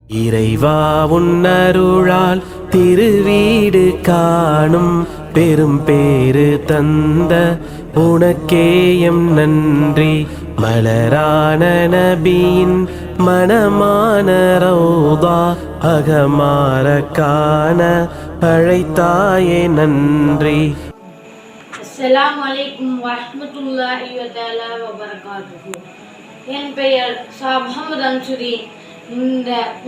இறைவா உன்னருளால் திருவீடு காணும் பெரும் பேறு தந்த உனக்கேயம் நன்றி. மலரான நபியின் மனமான ரௌதா அகமார காண அழைத்தாயே நன்றி. அஸ்ஸலாமு அலைக்கும் வரஹ்மத்துல்லாஹி வதஆலா வபரகாத்துஹு. என் பெயர் முஹம்மது அன்சுரி.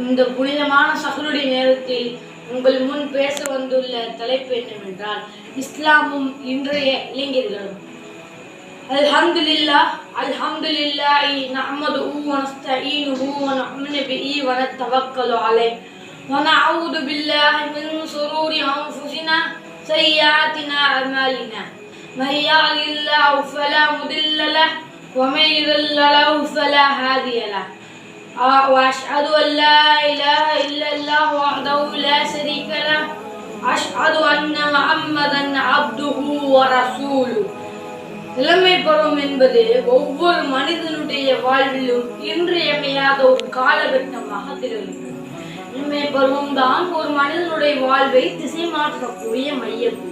இந்த புனிதமான சஹருடைய நேரத்தில் உங்கள் முன் பேச வந்துள்ள தலைப்பு என்னவென்றால் இஸ்லாமும் இன்றைய இளைஞர்களும். அல்ஹம்துலில்லாஹ் அல்ஹம்துலில்லாஹி நஹ்மதுஹு வ நஸ்தஈனுஹு வ நுஅமினு பிஹி வ நத்தவக்கலு அலைஹி வ நஅஊது பில்லாஹி மின் ஷுரூரி அன்ஃபுஸினா சய்யிஆத்தினா அமாலினா. من يهد الله فلا مضل له ومن يضلل له فلا هادي له. وأشهد أن لا إله إلا الله وحده لا شريك له. أشهد أن محمدا عبده ورسوله. இளமை பருவம் என்பது ஒவ்வொரு மனிதனுடைய வாழ்விலும் இன்றியமையாத ஒரு காலகட்டமாக திகழ்கிறது. இளமை பருவம் தான் ஒரு மனிதனுடைய வாழ்வை திசை மாற்றக்கூடிய மையப்புள்ளி.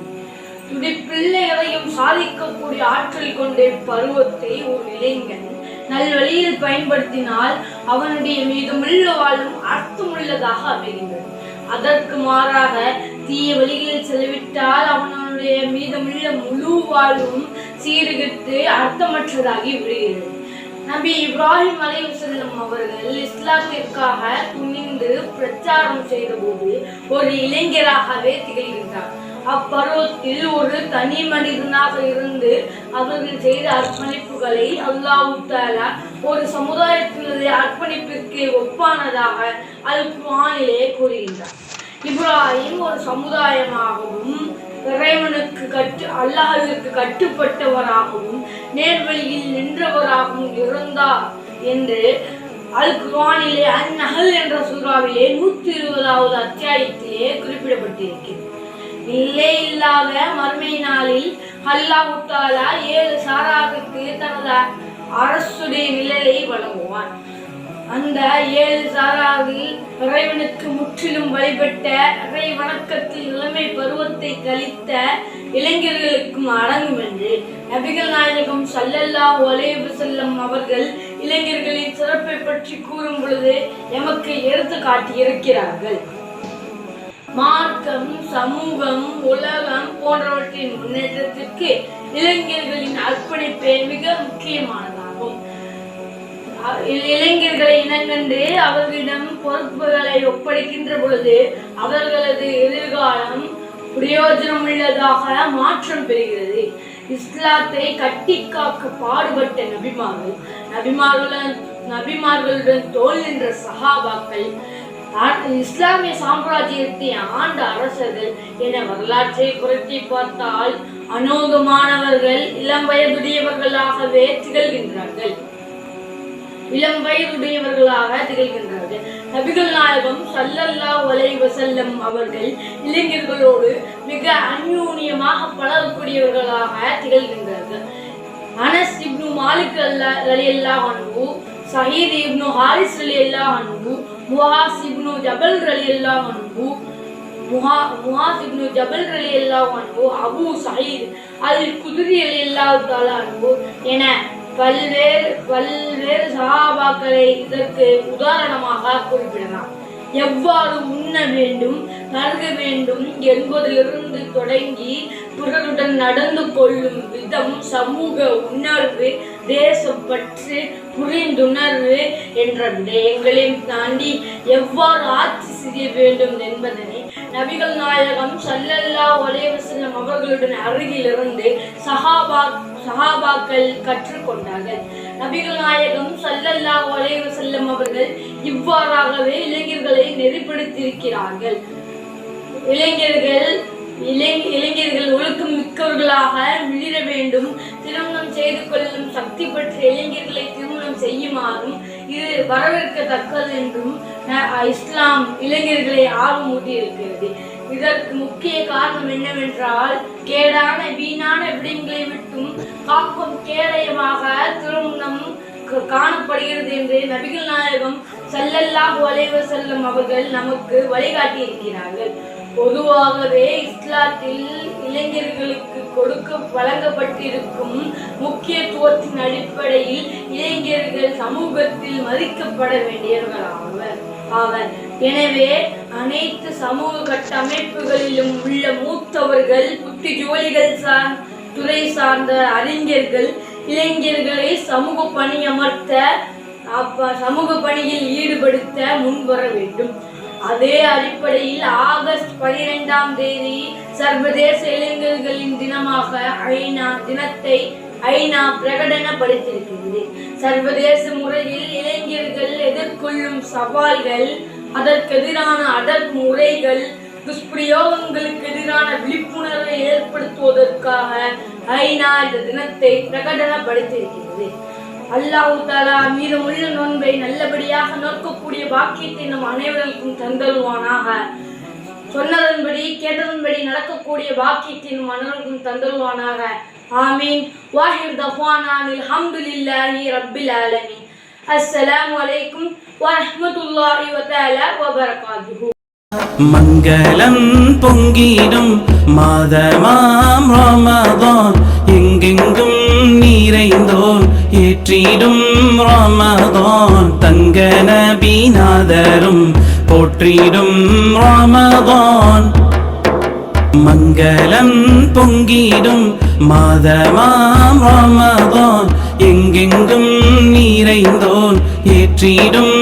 துடிப்பிள்ளை எதையும் சாதிக்கக்கூடிய ஆற்றல் கொண்ட பருவத்தை ஒரு இளைஞன் நல்வழியில் பயன்படுத்தினால் அவனுடைய மீதுமுள்ள வாழ்வும் அர்த்தமுள்ளதாக அமைகின்றது. அதற்கு மாறாக தீய வழிகளில் செலவிட்டால் அவனுடைய மீதுமுள்ள முழு வாழ்வும் சீர்கெட்டு அர்த்தமற்றதாகி விடுகிறது. நபி இப்ராஹிம் அலைஹிஸ்ஸலாம் அவர்கள் இஸ்லாத்திற்காக துணிந்து பிரச்சாரம் செய்த போது ஒரு இளைஞராகவே திகழ்கின்றார். அப்பருவத்தில் ஒரு தனி மனிதனாக இருந்து அவர்கள் செய்த அர்ப்பணிப்புகளை அல்லாஹ் தஆலா ஒரு சமுதாயத்தினுடைய அர்ப்பணிப்பிற்கு ஒப்பானதாக அல் குர்ஆனிலே கூறுகின்றார். இப்ராஹிம் ஒரு சமுதாயமாகவும் இறைவனுக்கு அல்லாஹ்விற்கு கட்டுப்பட்டவராகவும் நேர்வழியில் நின்றவராகவும் இருந்தார் என்று அல் குர்ஆனிலே அன்-நஹல் என்ற சூறாவிலே 120வது அத்தியாயத்திலே குறிப்பிடப்பட்டிருக்கிறது. இல்லை இல்லாத மறுமை நாளில் அல்லாஹ் தஆலா 7 சாராருக்கு தனது அரசுடைய நிழலை வழங்குவான். அந்த 7 சாராரில் இறைவனுக்கு முற்றிலும் வழிபட்ட இறை வணக்கத்தில் இளமை பருவத்தை கழித்த இளைஞர்களுக்கும் அடங்கும் என்று நபிகள் நாயகம் ஸல்லல்லாஹு அலைஹி வஸல்லம் அவர்கள் இளைஞர்களின் சிறப்பை பற்றி கூறும் பொழுது எமக்கு எடுத்து காட்டியிருக்கிறார்கள். மார்க்கம், சமூகம், உலகம் போன்றவற்றின் முன்னேற்றத்திற்கு இளைஞர்களின் அர்ப்பணிப்பே மிக முக்கியமானதாகும். இளைஞர்களை இனங்கண்டு அவர்களிடம் பொறுப்புகளை ஒப்படைக்கின்ற பொழுது அவர்களது எதிர்காலம் பிரயோஜனம் உள்ளதாக மாற்றம் பெறுகிறது. இஸ்லாத்தை கட்டி காக்க பாடுபட்ட நபிமார்களுடன் தோல் நின்ற சஹாபாக்கள், இஸ்லாமிய சாம்ராஜ்யத்தை ஆண்ட அரசர்கள் என வரலாற்றை புரட்டி பார்த்தால் அநோகமானவர்கள் இளம் வயதுடையவர்களாகவே திகழ்கின்றார்கள். நபிகள் நாயகம் ஸல்லல்லாஹு அலைஹி வஸல்லம் அவர்கள் இளைஞர்களோடு மிக அந்யோன்யமாக பழகக்கூடியவர்களாக திகழ்கின்றார்கள். அனஸ் இப்னு மாலிக் ரலியல்லாஹு அன்ஹு, ஸயீத் இப்னு ஹாரிஸ் ரலியல்லாஹு அன்ஹு, முஆஸ் இப்னு ஜபல் ரலியல்லாஹு அன்ஹு, அபூ ஸயீத் அல் குத்ரி ரலியல்லாஹு தஆலா அன்ஹு என பல்வேறு சஹாபாக்களை இதற்கு உதாரணமாக குறிப்பிடலாம். எவ்வாறு உண்ண வேண்டும், பருக வேண்டும் என்பதிலிருந்து தொடங்கி பிறருடன் நடந்து கொள்ளும் விதம், சமூக உணர்வு, தேசப்பற்று, புரிந்துணர்வு என்ற விடயங்களையும் தாண்டி எவ்வாறு ஆட்சி செய்ய வேண்டும் என்பதனை நபிகள் நாயகம் ஸல்லல்லாஹு அலைஹி வஸல்லம் அவர்களுடன் அருகிலிருந்து சஹாபாக்கள் கற்றுக்கொண்டார்கள். நபிகள் நாயகம் ஸல்லல்லாஹு அலைஹி வஸல்லம் அவர்கள் இவ்வாறாகவே இளைஞர்களை நெறிப்படுத்தியிருக்கிறார்கள். இளைஞர்கள் ஒழுக்கம் மிக்கவர்களாக மிளிர வேண்டும். திருமணம் செய்து கொள்ளும் சக்தி பெற்ற இளைஞர்களை திருமணம் செய்யுமாறும் இது வரவேற்கத்தக்கது என்றும் இஸ்லாம் இளைஞர்களை ஆர்வமூட்டி இருக்கிறது. இதற்கு முக்கிய காரணம் என்னவென்றால் வீணான விடயங்களை விட்டும் காக்கும் கேடயமாக திருமணம் காணப்படுகிறது என்று நபிகள் நாயகம் ஸல்லல்லாஹு அலைஹி வஸல்லம் அவர்கள் நமக்கு வழிகாட்டி இருக்கிறார்கள். பொதுவாகவே இஸ்லாத்தில் இளைஞர்களுக்கு வழங்கப்பட்டிருக்கும் முக்கியத்துவத்தின் அடிப்படையில் இளைஞர்கள் சமூகத்தில் மதிக்கப்பட வேண்டியவர்கள் ஆவர். எனவே அனைத்து சமூக கட்டமைப்புகளிலும் உள்ள மூத்தவர்கள், புத்திஜோலிகள், துறை சார்ந்த அறிஞர்கள் இளைஞர்களை சமூக பணியமர்த்த, சமூக பணியில் ஈடுபடுத்த முன்வர வேண்டும். அதே அடிப்படையில் ஆகஸ்ட் 12ஆம் தேதி சர்வதேச இளைஞர்களின் தினமாக ஐநா பிரகடனப்படுத்தியிருக்கிறது. சர்வதேச முறையில் இளைஞர்கள் எதிர்கொள்ளும் சவால்கள், அதற்கெதிரான அடக்குமுறைகள், துஷ்பிரயோகங்களுக்கு எதிரான விழிப்புணர்வை ஏற்படுத்துவதற்காக ஐநா இந்த தினத்தை பிரகடனப்படுத்தியிருக்கிறது. அல்லாஹ் தஆலா மீதமுள்ள நோன்பை நல்லபடியாக நோக்கக்கூடிய பாக்கியத்தை நம் அனைவருக்கும் தந்தருவானாக. சொன்னதன்படி கேட்டதன்படி நடக்கக்கூடிய பாக்கியத்தை நம் அனைவருக்கும் தந்தருவானாக. ஆமீன். வாஹிர் தஃவானா அல்ஹம்துலில்லாஹி ரப்பில் ஆலமீன். அஸ்ஸலாமு அலைக்கும் வரஹ்மத்துல்லாஹி வதஆலா வபரகாத்துஹு. மங்களம் பொங்கிடும் மாதமாம் ரமதான், எங்கெங்கும் நிறைந்தோர் ஏற்றிடும் ரமதான், தங்க நபிநாதரும் போற்றிடும் ரமதான். மங்களம் பொங்கிடும் மாதமாம் ரமதான், எங்கெங்கும் நிறைந்தோர் ஏற்றிடும்